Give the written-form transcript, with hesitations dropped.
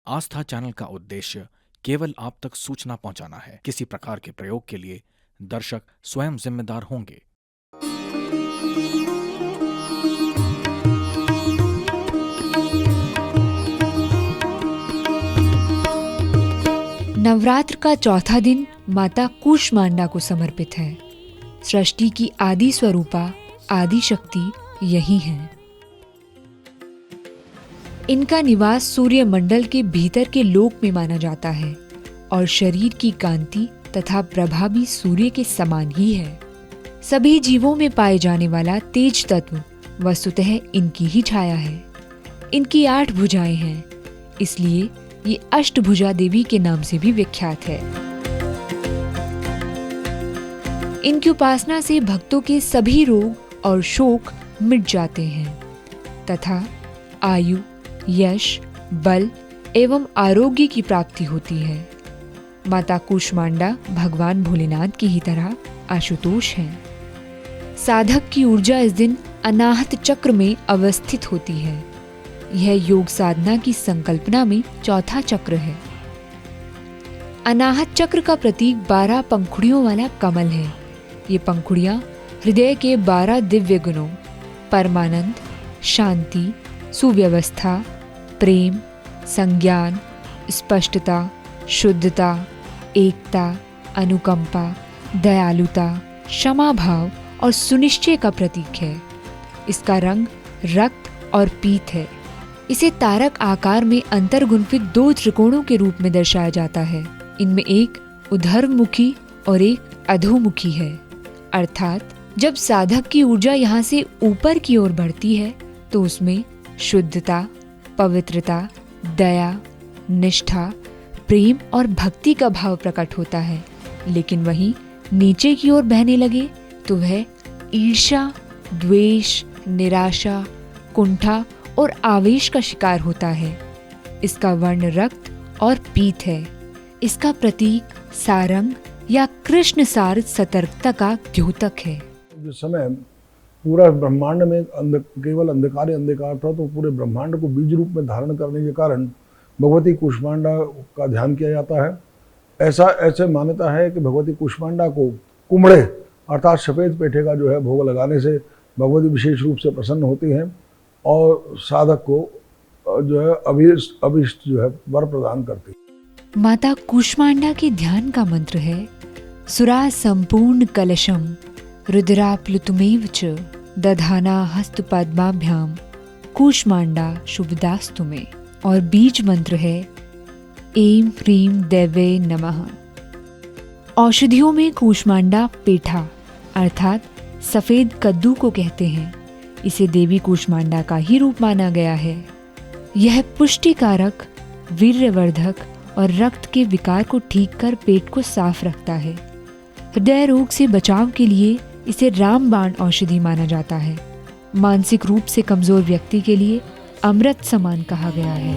आस्था channel का उद्देश्य केवल आप तक सूचना पहुंचाना है। किसी प्रकार के प्रयोग के लिए दर्शक स्वयं जिम्मेदार होंगे। नवरात्र का चौथा दिन माता कूष्मांडा को समर्पित है। सृष्टि की आदि स्वरूपा आदि शक्ति यही है। इनका निवास सूर्य मंडल के भीतर के लोक में माना जाता है और शरीर की कांति तथा प्रभा भी सूर्य के समान ही है। सभी जीवों में पाए जाने वाला तेज तत्व वस्तुतः इनकी ही छाया है। इनकी 8 भुजाएं हैं, इसलिए ये अष्टभुजा देवी के नाम से भी विख्यात है। इनकी उपासना से भक्तों के सभी रोग और शोक मिट जाते हैं तथा आयु, यश, बल एवं आरोग्य की प्राप्ति होती है। माता कूष्मांडा भगवान भोलेनाथ की ही तरह आशुतोष हैं। साधक की ऊर्जा इस दिन अनाहत चक्र में अवस्थित होती है। यह योग साधना की संकल्पना में चौथा चक्र है। अनाहत चक्र का प्रतीक 12 पंखुड़ियों वाला कमल है। ये पंखुड़ियां हृदय के 12 दिव्य गुणों परमानंद, शांति, सुव्यवस्था, प्रेम, संज्ञान, स्पष्टता, शुद्धता, एकता, अनुकंपा, दयालुता, क्षमा भाव और सुनिश्चय का प्रतीक है। इसका रंग रक्त और पीत है। इसे तारक आकार में अंतर्गुंफित 2 त्रिकोणों के रूप में दर्शाया जाता है। इनमें एक ऊर्ध्वमुखी और एक अधोमुखी है। अर्थात जब साधक की ऊर्जा यहाँ से ऊपर की ओर बढ़ती है तो उसमें शुद्धता, पवित्रता, दया, निष्ठा, प्रेम और भक्ति का भाव प्रकट होता है। लेकिन वहीं नीचे की ओर बहने लगे तो वह ईर्ष्या, द्वेष, निराशा, कुंठा और आवेश का शिकार होता है। इसका वर्ण रक्त और पीत है। इसका प्रतीक सारंग या कृष्ण सार सतर्कता का द्योतक है। जिस समय पूरा ब्रह्मांड में केवल अंधकार ही अंधकार था, तो पूरे ब्रह्मांड को बीज रूप में धारण करने के कारण भगवती कूष्मांडा का ध्यान किया जाता है। ऐसे मान्यता है कि भगवती कूष्मांडा को कुमड़े अर्थात सफ़ेद पेठे का जो है भोग लगाने से भगवती विशेष रूप से प्रसन्न होती हैं और साधक को जो है अभीष्ट जो है वर प्रदान करती है। माता कूष्मांडा के ध्यान का मंत्र है सुरा संपूर्ण कलशम रुद्राप्लुतमेव च दधाना हस्त पद्माभ्याम कूष्मांडा शुभदास्तु में। और बीज मंत्र है ऐं ह्रीं देवे नमः। औषधियों में कूष्मांडा पेठा अर्थात सफेद कद्दू को कहते हैं। इसे देवी कूष्मांडा का ही रूप माना गया है। यह पुष्टिकारक, वीर्यवर्धक और रक्त के विकार को ठीक कर पेट को साफ रखता है। हृदय रोग से बचाव के लिए इसे रामबाण औषधि माना जाता है। मानसिक रूप से कमजोर व्यक्ति के लिए अमृत समान कहा गया है।